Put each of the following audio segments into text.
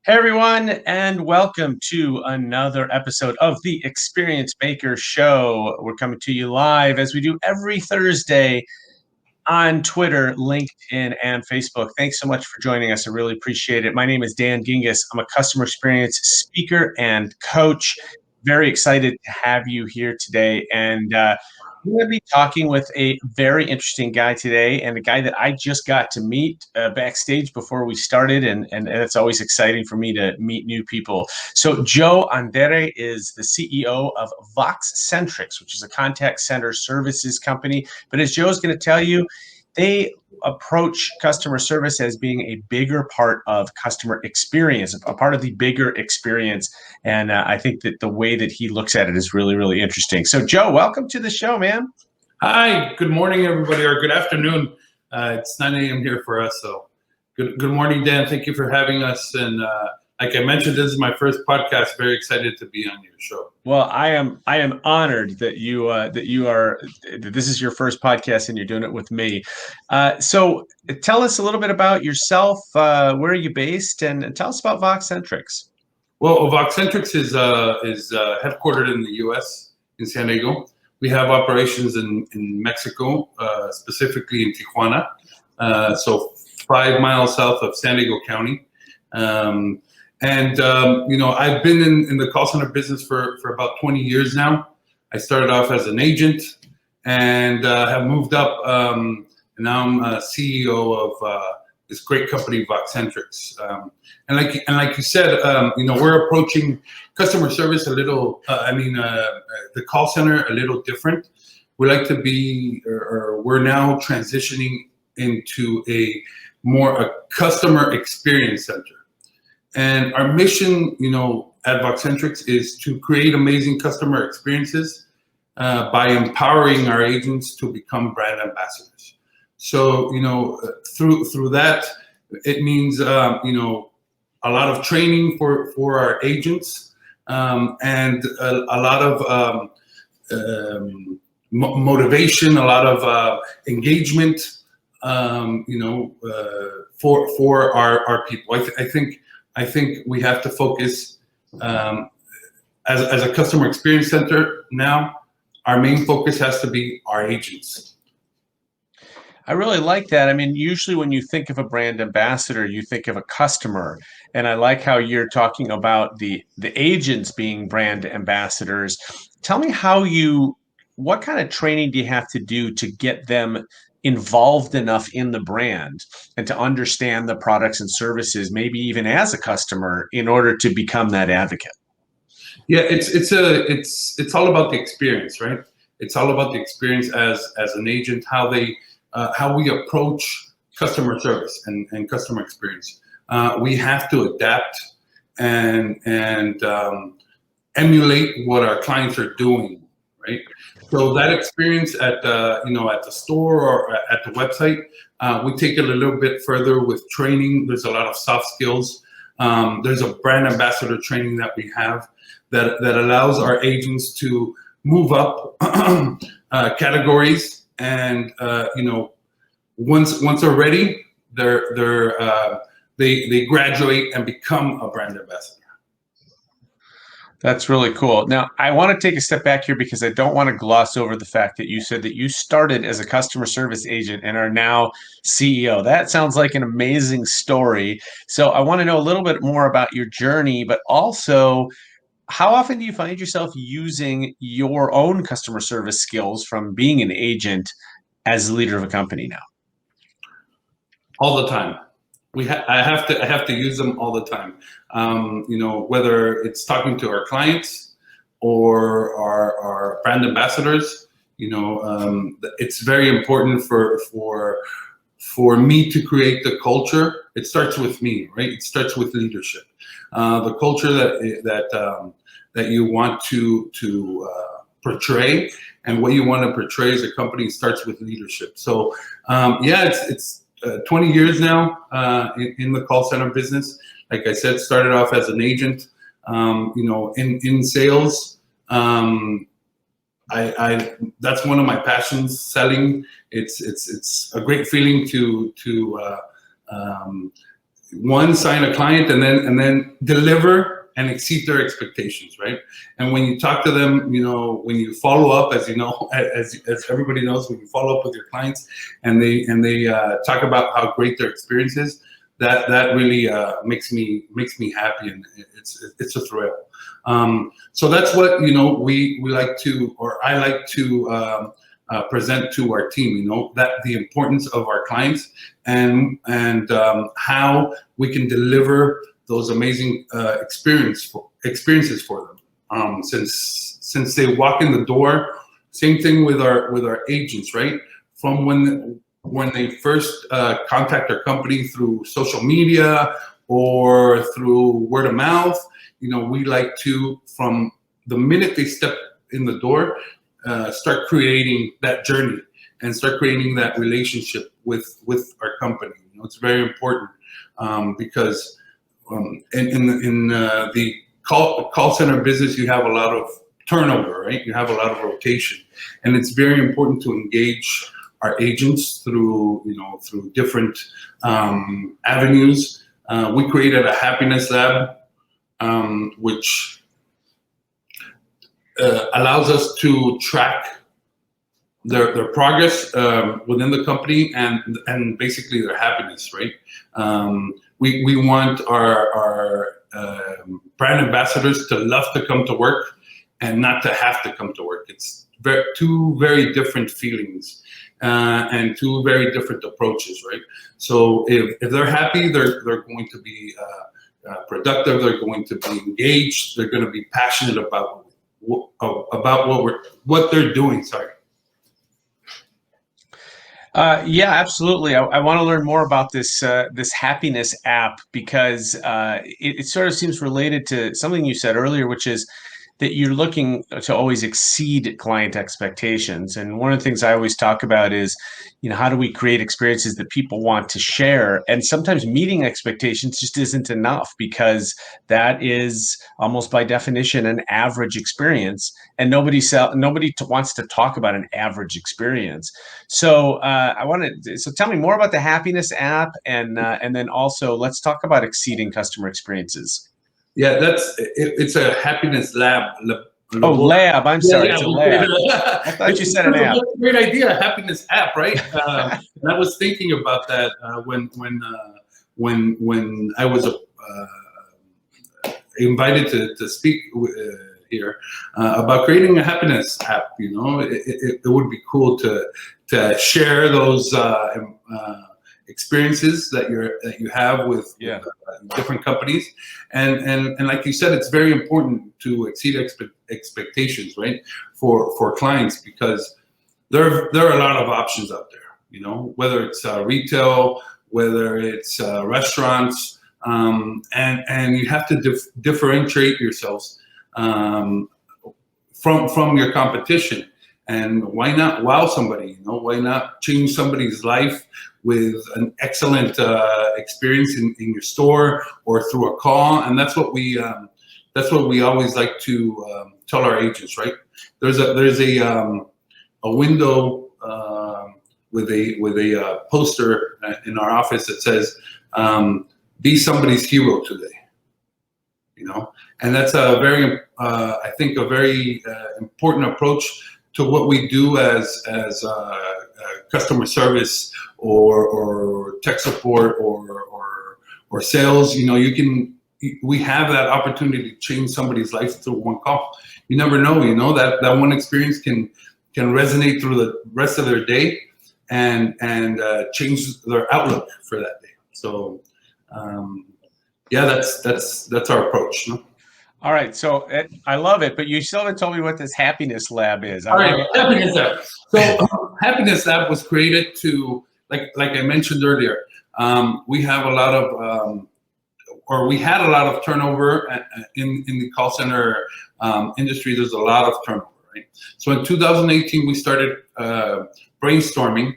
Hey everyone, and welcome to another episode of the Experience Maker Show. We're coming to you live as we do every Thursday on Twitter, LinkedIn, and Facebook. Thanks so much for joining us. I really appreciate it. My name is Dan Gingiss. I'm a customer experience speaker and coach. Very excited to have you here today. And we're going to be talking with a very interesting guy today, and a guy that I just got to meet backstage before we started, and it's always exciting for me to meet new people. So Joe Andere is the CEO of Voxcentrix, which is a contact center services company. But as Joe's going to tell you, they approach customer service as being a bigger part of customer experience, a part of the bigger experience. And I think that the way that he looks at it is really, really interesting. So, Joe, welcome to the show, man. Hi, good morning, everybody, or good afternoon. It's 9 a.m. here for us. So good morning, Dan. Thank you for having us. And like I mentioned, this is my first podcast. Very excited to be on your show. Well, I am honored that this is your first podcast and you're doing it with me. So tell us a little bit about yourself. Where are you based, and tell us about Voxcentrix. Well, Voxcentrix is headquartered in the U.S. in San Diego. We have operations in Mexico, specifically in Tijuana, so 5 miles south of San Diego County. I've been in the call center business for about 20 years now. I started off as an agent and have moved up. And now I'm CEO of this great company, Voxcentrix. And like you said, we're approaching customer service a little. The call center a little different. We like to be, or we're now transitioning into a customer experience center. And our mission, at Voxcentrix is to create amazing customer experiences by empowering our agents to become brand ambassadors. So, through that, it means, a lot of training for our agents and a lot of motivation, a lot of engagement, for our people. I think we have to focus as a customer experience center now. Our main focus has to be our agents. I really like that. I mean, usually when you think of a brand ambassador, you think of a customer. And I like how you're talking about the agents being brand ambassadors. Tell me what kind of training do you have to do to get them involved enough in the brand and to understand the products and services, maybe even as a customer, in order to become that advocate? Yeah, it's all about the experience, right? It's all about the experience as an agent, how we approach customer service and customer experience. We have to adapt and emulate what our clients are doing, right? So that experience at the store or at the website, we take it a little bit further with training. There's a lot of soft skills. There's a brand ambassador training that we have that allows our agents to move up categories, and once they're ready, they graduate and become a brand ambassador. That's really cool. Now, I want to take a step back here because I don't want to gloss over the fact that you said that you started as a customer service agent and are now CEO. That sounds like an amazing story. So I want to know a little bit more about your journey, but also, how often do you find yourself using your own customer service skills from being an agent as the leader of a company now? All the time. I have to use them all the time. Whether it's talking to our clients or our brand ambassadors, it's very important for me to create the culture. It starts with me, right? It starts with leadership. The culture that you want to portray, and what you want to portray as a company starts with leadership. So it's 20 years now in the call center business. Like I said, started off as an agent, in sales. That's one of my passions, selling. It's a great feeling to one, sign a client, and then deliver and exceed their expectations, right? And when you talk to them, when you follow up, as you know, as everybody knows, when you follow up with your clients and they talk about how great their experience is, that really makes me happy, and it's a thrill. So that's what we like to, or I like to present to our team. That the importance of our clients and how we can deliver those amazing experiences for them. Since they walk in the door, same thing with our agents, right? From when they first contact our company through social media or through word of mouth, we like to, from the minute they step in the door, start creating that journey and start creating that relationship with our company. It's very important because in the call center business, you have a lot of turnover, right? You have a lot of rotation, and it's very important to engage our agents through different avenues. We created a happiness lab, which allows us to track their progress within the company and basically their happiness, right? We want our brand ambassadors to love to come to work and not to have to come to work. It's two very different feelings and two very different approaches, right? So if they're happy, they're going to be productive. They're going to be engaged. They're going to be passionate about what they're doing. Sorry. Yeah, absolutely. I want to learn more about this happiness app, because it sort of seems related to something you said earlier, which is that you're looking to always exceed client expectations. And one of the things I always talk about is, how do we create experiences that people want to share? And sometimes meeting expectations just isn't enough, because that is almost by definition an average experience, and nobody wants to talk about an average experience. So so tell me more about the happiness app, and then also let's talk about exceeding customer experiences. Yeah, it's a happiness lab. Oh, lab. I'm sorry, it's a lab. I thought you said an app. That's a great idea, a happiness app, right? And I was thinking about that when I was invited to speak here about creating a happiness app. It would be cool to share those experiences that you have with different companies, and like you said, it's very important to exceed expectations, right, for clients, because there are a lot of options out there, whether it's retail, whether it's restaurants, and you have to differentiate yourselves from your competition. And why not wow somebody? Why not change somebody's life with an excellent experience in your store or through a call? And that's what we always like to tell our agents, right? There's a window with a poster in our office that says, "Be somebody's hero today." And that's a very I think a very important approach to what we do as customer service or tech support or sales. We have that opportunity to change somebody's life through one call. You never know, that one experience can resonate through the rest of their day and change their outlook for that day. So that's our approach. All right, so I love it, but you still haven't told me what this happiness lab is. All right, happiness lab. So happiness lab was created to, like I mentioned earlier, we have a lot of, we had a lot of turnover in the call center industry. There's a lot of turnover, right? So in 2018, we started brainstorming,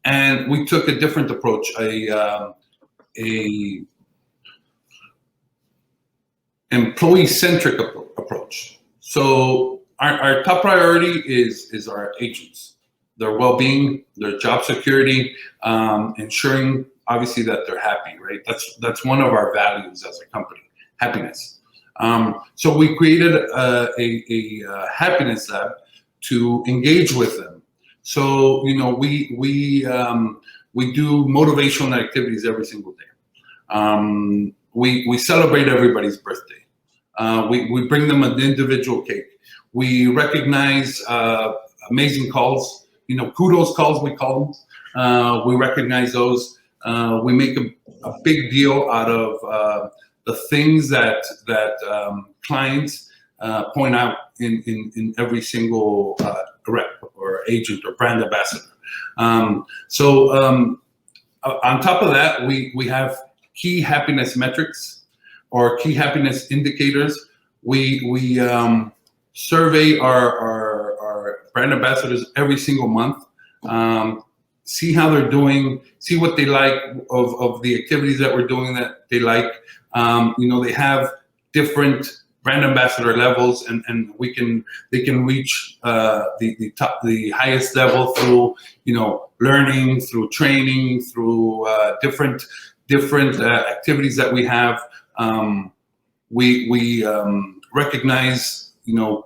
and we took a different approach, a employee-centric approach. So our top priority is our agents, their well-being, their job security, ensuring obviously that they're happy, right? That's one of our values as a company, happiness. So we created a happiness lab to engage with them. So we do motivational activities every single day. We celebrate everybody's birthday. We bring them an individual cake. We recognize amazing calls, kudos calls, we call them. We recognize those. We make a big deal out of the things that clients point out in every single rep or agent or brand ambassador. So on top of that, we have key happiness metrics or key happiness indicators. We survey our brand ambassadors every single month, see how they're doing, see what they like of the activities that we're doing that they like. They have different brand ambassador levels, and they can reach the highest level through learning, through training, through different activities that we have. We recognize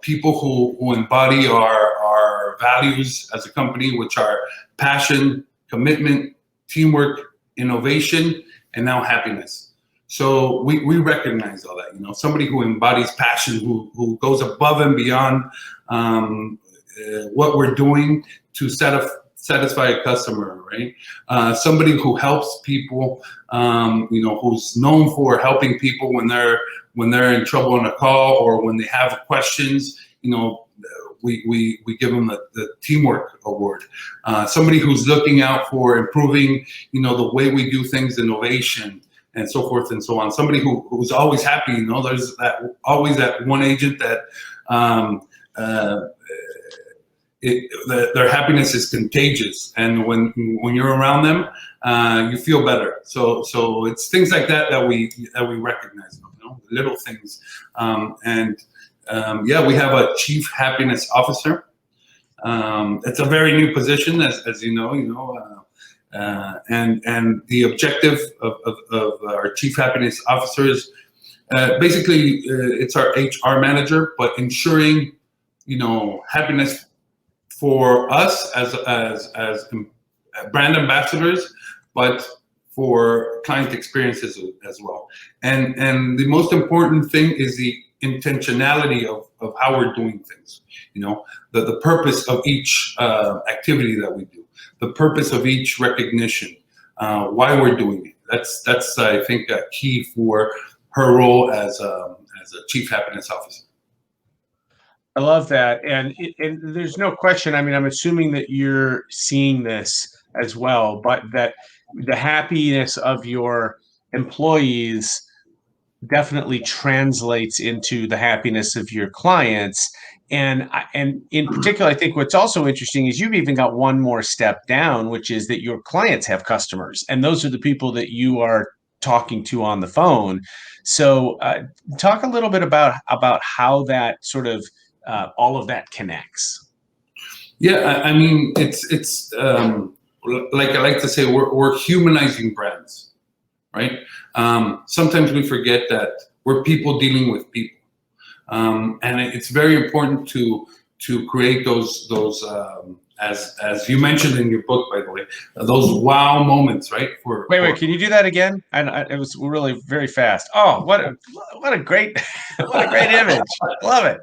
people who embody our values as a company, which are passion, commitment, teamwork, innovation, and now happiness. So we recognize all that. Somebody who embodies passion, who goes above and beyond what we're doing to satisfy a customer, right? Somebody who helps people, who's known for helping people when they're in trouble on a call or when they have questions. We give them the teamwork award. Somebody who's looking out for improving, the way we do things, innovation, and so forth and so on. Somebody who's always happy. There's always that one agent that their happiness is contagious, and when you're around them, you feel better. So it's things like that we recognize. Little things, we have a chief happiness officer. It's a very new position, as you know. And the objective of our chief happiness officer is basically it's our HR manager, but ensuring happiness for us as brand ambassadors, but for client experiences as well. And the most important thing is the intentionality of how we're doing things. The purpose of each activity that we do, the purpose of each recognition, why we're doing it. That's I think a key for her role as a chief happiness officer. I love that, and there's no question. I mean, I'm assuming that you're seeing this as well, but that the happiness of your employees definitely translates into the happiness of your clients. And in particular, I think what's also interesting is you've even got one more step down, which is that your clients have customers, and those are the people that you are talking to on the phone. So talk a little bit about how that sort of all of that connects. Yeah, I mean, it's like I like to say, we're humanizing brands, right? Sometimes we forget that we're people dealing with people, and it's very important to create those as you mentioned in your book, by the way, those wow moments, right? Wait, can you do that again? It was really very fast. Oh, what a great what a great image! Love it.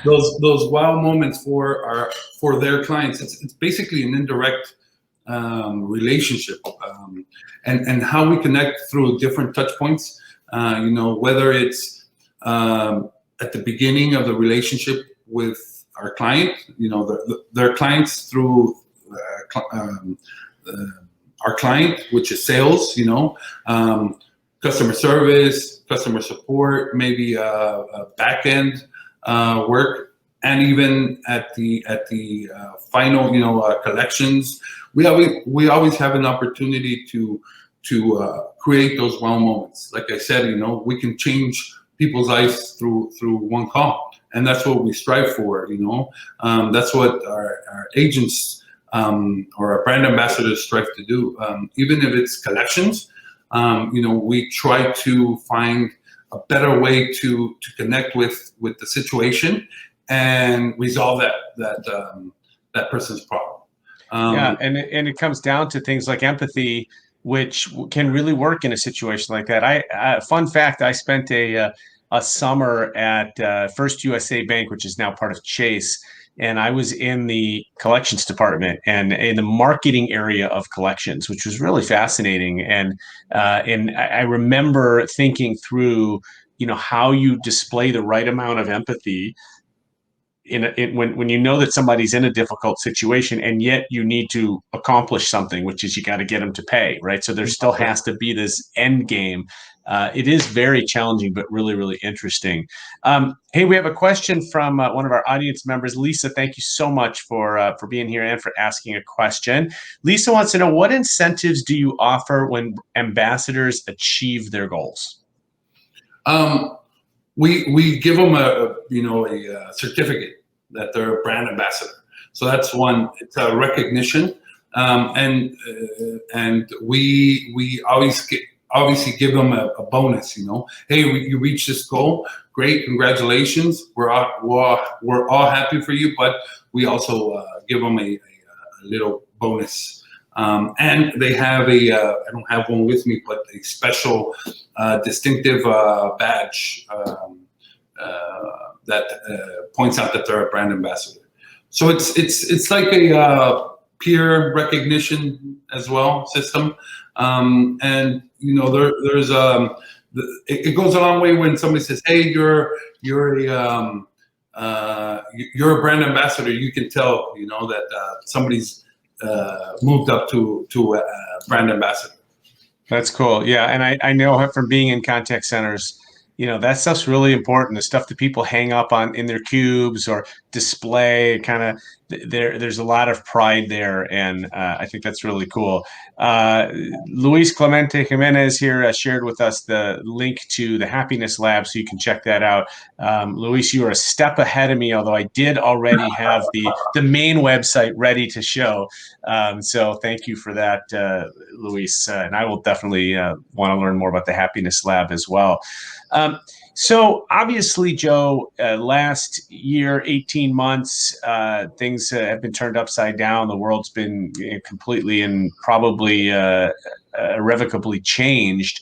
Those wow moments for their clients. It's basically an indirect relationship, and how we connect through different touch points. Whether it's at the beginning of the relationship with our client, their clients through our client, which is sales, customer service, customer support, maybe back end work, and even at the final, collections. We always have an opportunity to create those wow moments. Like I said, we can change people's lives through one call, and that's what we strive for. That's what our agents or a brand ambassador strive to do. Even if it's collections, we try to find a better way to connect with the situation and resolve that person's problem. Yeah, and it comes down to things like empathy, which can really work in a situation like that. Fun fact: I spent a summer at First USA Bank, which is now part of Chase, and I was in the collections department and in the marketing area of collections, which was really fascinating. And I remember thinking through, how you display the right amount of empathy when you know that somebody's in a difficult situation and yet you need to accomplish something, which is you got to get them to pay, right? So there still has to be this end game. It is very challenging, but really, really interesting. Hey, we have a question from one of our audience members, Lisa. Thank you so much for being here and for asking a question. Lisa wants to know, what incentives do you offer when ambassadors achieve their goals? We give them a certificate that they're a brand ambassador. So that's one. It's a recognition, and we obviously give them a bonus. Hey, you reached this goal. Great, congratulations. We're all happy for you, but we also give them a little bonus. And they have I don't have one with me, but a special distinctive badge that points out that they're a brand ambassador. So it's like a peer recognition as well system. And there's it goes a long way when somebody says, "Hey, you're a brand ambassador." You can tell that somebody's moved up to a brand ambassador. That's cool. Yeah. And I know from being in contact centers, that stuff's really important. The stuff that people hang up on in their cubes or display, kind of, there's a lot of pride there. And I think that's really cool. Luis Clemente Jimenez here shared with us the link to the Happiness Lab, so you can check that out. Luis, you are a step ahead of me, although I did already have the main website ready to show. So thank you for that, Luis. And I will definitely want to learn more about the Happiness Lab as well. So obviously, Joe, last year, 18 months, things have been turned upside down. The world's been completely and probably irrevocably changed.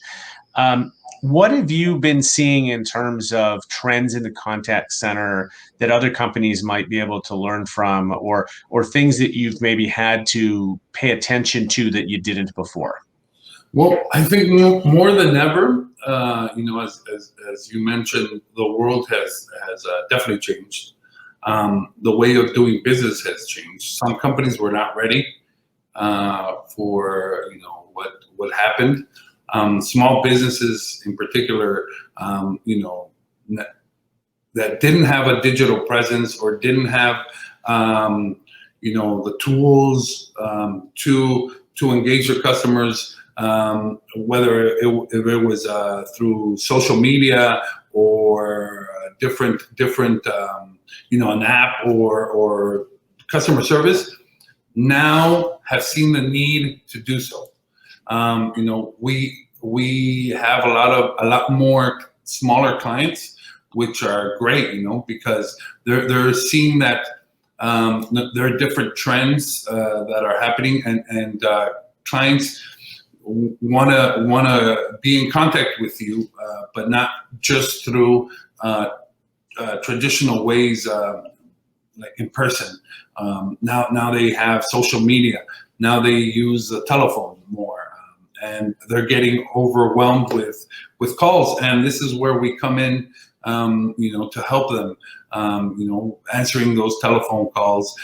What have you been seeing in terms of trends in the contact center that other companies might be able to learn from, or things that you've maybe had to pay attention to that you didn't before? Well, I think more than ever, as you mentioned, the world has definitely changed. The way of doing business has changed. Some companies were not ready for what happened. Small businesses, in particular, that didn't have a digital presence or didn't have the tools to engage their customers. Whether if it was through social media or different an app or customer service, now have seen the need to do so. We have a lot more smaller clients, which are great, because they're seeing that there are different trends that are happening, and clients want to be in contact with you, but not just through traditional ways, like in person. Now they have social media. Now they use the telephone more, and they're getting overwhelmed with calls. And this is where we come in, to help them, answering those telephone calls,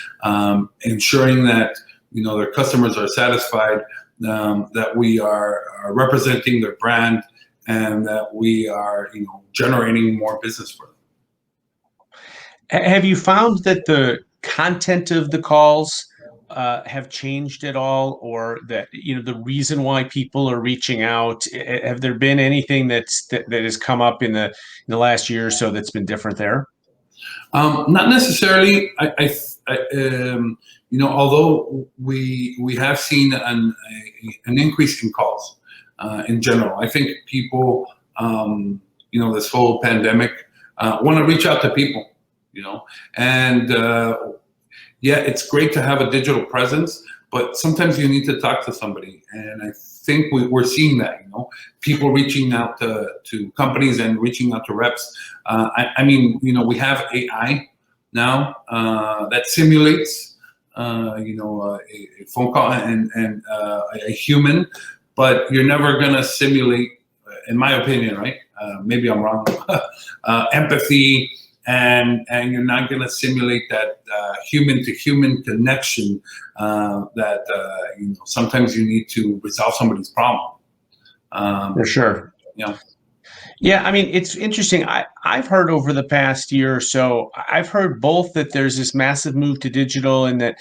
ensuring that their customers are satisfied, that we are representing their brand, and that we are generating more business for them. Have you found that the content of the calls have changed at all, or that the reason why people are reaching out? Have there been anything that has come up in the last year or so that's been different there? Not necessarily. Although we have seen an increase in calls in general. I think people, this whole pandemic, want to reach out to people, and it's great to have a digital presence, but sometimes you need to talk to somebody, and I think we're seeing that, people reaching out to companies and reaching out to reps. We have AI now that simulates, a phone call and a human, but you're never gonna simulate, in my opinion, right? Maybe I'm wrong. Empathy, and you're not gonna simulate that human to human connection that sometimes you need to resolve somebody's problem. For sure. Yeah, it's interesting. I've heard over the past year or so, I've heard both that there's this massive move to digital and that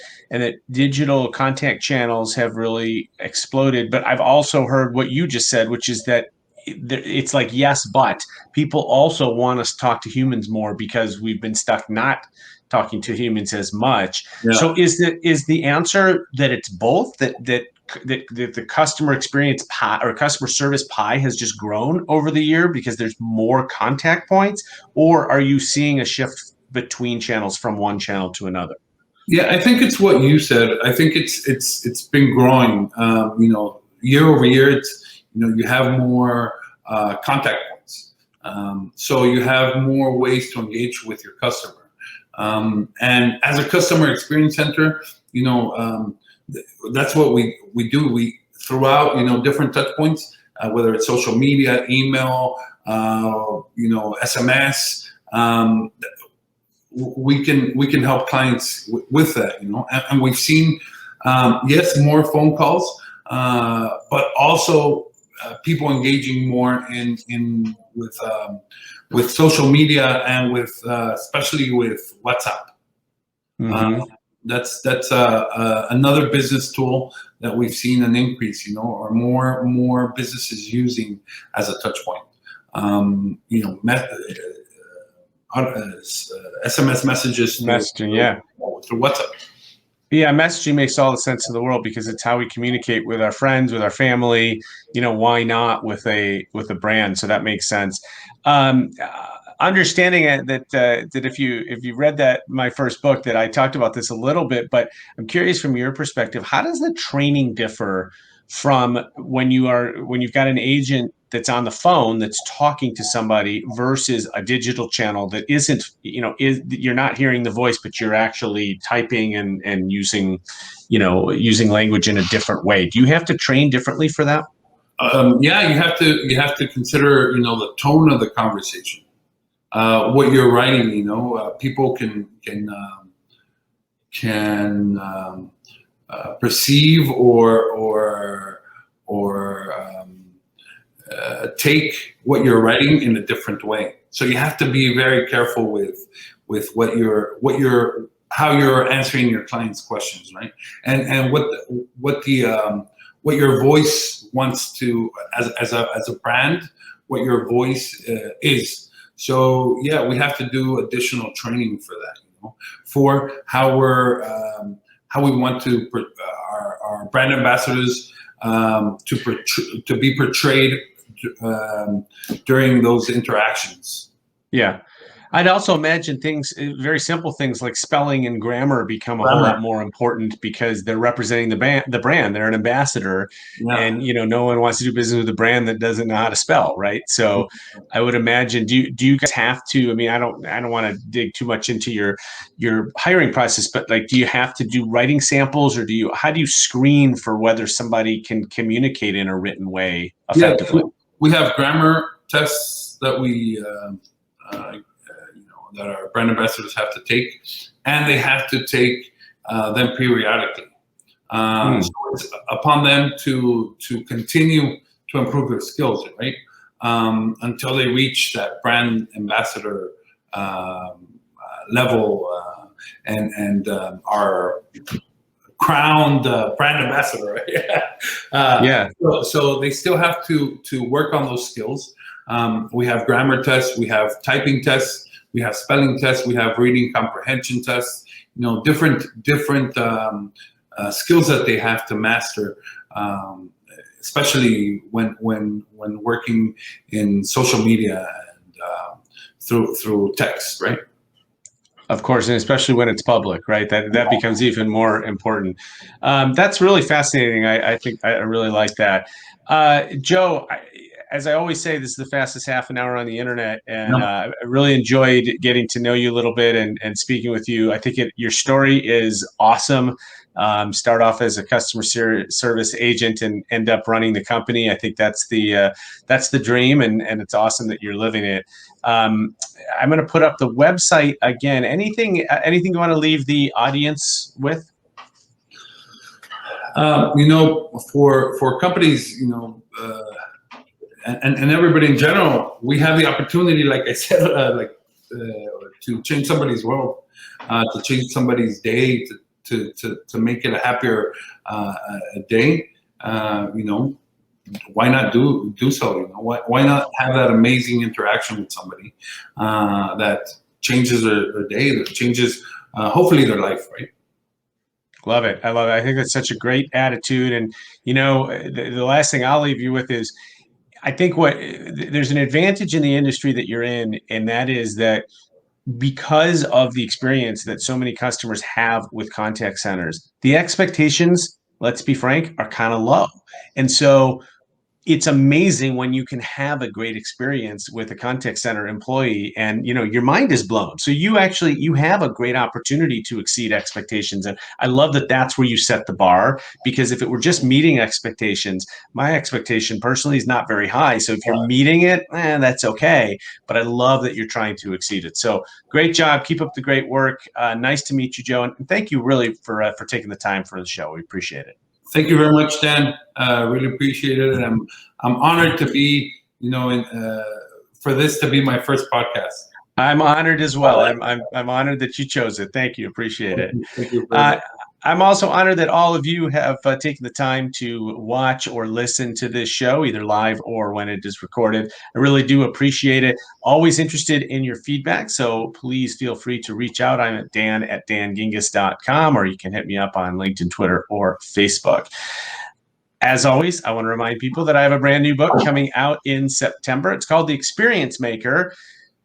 digital contact channels have really exploded. But I've also heard what you just said, which is that it's like, yes, but people also want us to talk to humans more because we've been stuck not talking to humans as much. Yeah. So is the answer that it's both, that the customer experience pie or customer service pie has just grown over the year because there's more contact points, or are you seeing a shift between channels from one channel to another? Yeah, I think it's what you said. I think it's been growing. Year over year, it's you have more contact points, so you have more ways to engage with your customer. And as a customer experience center, that's what we do. We throughout different touch points, whether it's social media, email, SMS. We can help clients with that, and we've seen yes, more phone calls, but also people engaging more in with social media and with especially with WhatsApp. Mm-hmm. That's another business tool that we've seen an increase, or more businesses using as a touch point. SMS messages, messaging, through WhatsApp. Yeah, messaging makes all the sense in the world because it's how we communicate with our friends, with our family. Why not with a brand? So that makes sense. Understanding that if you read my first book, that I talked about this a little bit, but I'm curious from your perspective, how does the training differ from when you've got an agent that's on the phone that's talking to somebody versus a digital channel that isn't, you're not hearing the voice, but you're actually typing and using language in a different way? Do you have to train differently for that? Yeah, you have to consider the tone of the conversation. What you're writing, people can perceive or take what you're writing in a different way. So you have to be very careful with how you're answering your clients' questions, right? And what your voice wants to, as a brand, what your voice is. So yeah, we have to do additional training for that, for how we want to our brand ambassadors to be portrayed during those interactions. Yeah. I'd also imagine very simple things like spelling and grammar become a whole lot more important because they're representing the brand. They're an ambassador, and no one wants to do business with a brand that doesn't know how to spell, right? So, I would imagine. Do you guys have to? I don't want to dig too much into your hiring process, but do you have to do writing samples, or how do you screen for whether somebody can communicate in a written way effectively? Yeah, we have grammar tests that we. That our brand ambassadors have to take, and they have to take them periodically. So it's upon them to continue to improve their skills, right? Until they reach that brand ambassador level and are crowned brand ambassador. Right? So they still have to work on those skills. We have grammar tests, we have typing tests. we have spelling tests, we have reading comprehension tests, different skills that they have to master, especially when working in social media and through text, right? Of course, and especially when it's public, right? That becomes even more important. That's really fascinating. I think I really like that. Joe, as I always say, this is the fastest half an hour on the internet, and I really enjoyed getting to know you a little bit and speaking with you. I think your story is awesome. Start off as a customer service agent and end up running the company. I think that's the dream, and it's awesome that you're living it. I'm going to put up the website again. Anything you want to leave the audience with? For companies, and everybody in general, we have the opportunity, like I said, to change somebody's world, to change somebody's day, to make it a happier day. Why not do so? Why not have that amazing interaction with somebody that changes their day, that changes hopefully their life, right? Love it. I love it. I think that's such a great attitude. And the last thing I'll leave you with is, I think there's an advantage in the industry that you're in, and that is that because of the experience that so many customers have with contact centers, the expectations, let's be frank, are kind of low. And so it's amazing when you can have a great experience with a contact center employee and your mind is blown. So you have a great opportunity to exceed expectations. And I love that that's where you set the bar, because if it were just meeting expectations, my expectation personally is not very high. So if you're meeting it, that's okay. But I love that you're trying to exceed it. So great job. Keep up the great work. Nice to meet you, Joe. And thank you really for taking the time for the show. We appreciate it. Thank you very much, Dan. Really appreciate it, and I'm honored to be, for this to be my first podcast. I'm honored as well. I'm honored that you chose it. Thank you. Appreciate it. Thank you. I'm also honored that all of you have taken the time to watch or listen to this show, either live or when it is recorded. I really do appreciate it. Always interested in your feedback, so please feel free to reach out. I'm at dan@dangingiss.com, or you can hit me up on LinkedIn, Twitter, or Facebook. As always, I want to remind people that I have a brand new book coming out in September. It's called The Experience Maker: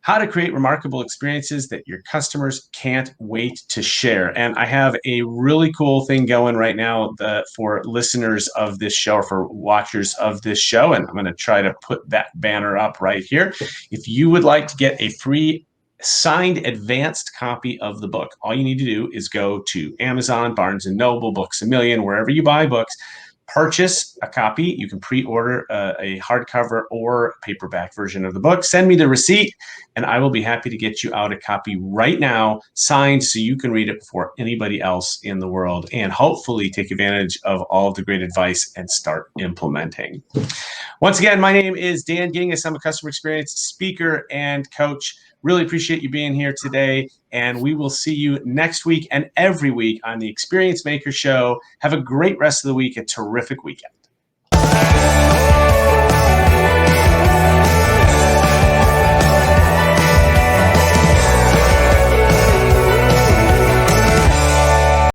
How to Create Remarkable Experiences That Your Customers Can't Wait to Share. And I have a really cool thing going right now for listeners of this show, or for watchers of this show. And I'm going to try to put that banner up right here. If you would like to get a free signed advanced copy of the book, all you need to do is go to Amazon, Barnes & Noble, Books A Million, wherever you buy books. Purchase a copy. You can pre-order a hardcover or paperback version of the book. Send me the receipt, and I will be happy to get you out a copy right now, signed, so you can read it before anybody else in the world, and hopefully take advantage of all of the great advice and start implementing. Once again, my name is Dan Gingiss. I'm a customer experience speaker and coach. Really appreciate you being here today, and we will see you next week and every week on the Experience Maker Show. Have a great rest of the week, a terrific weekend.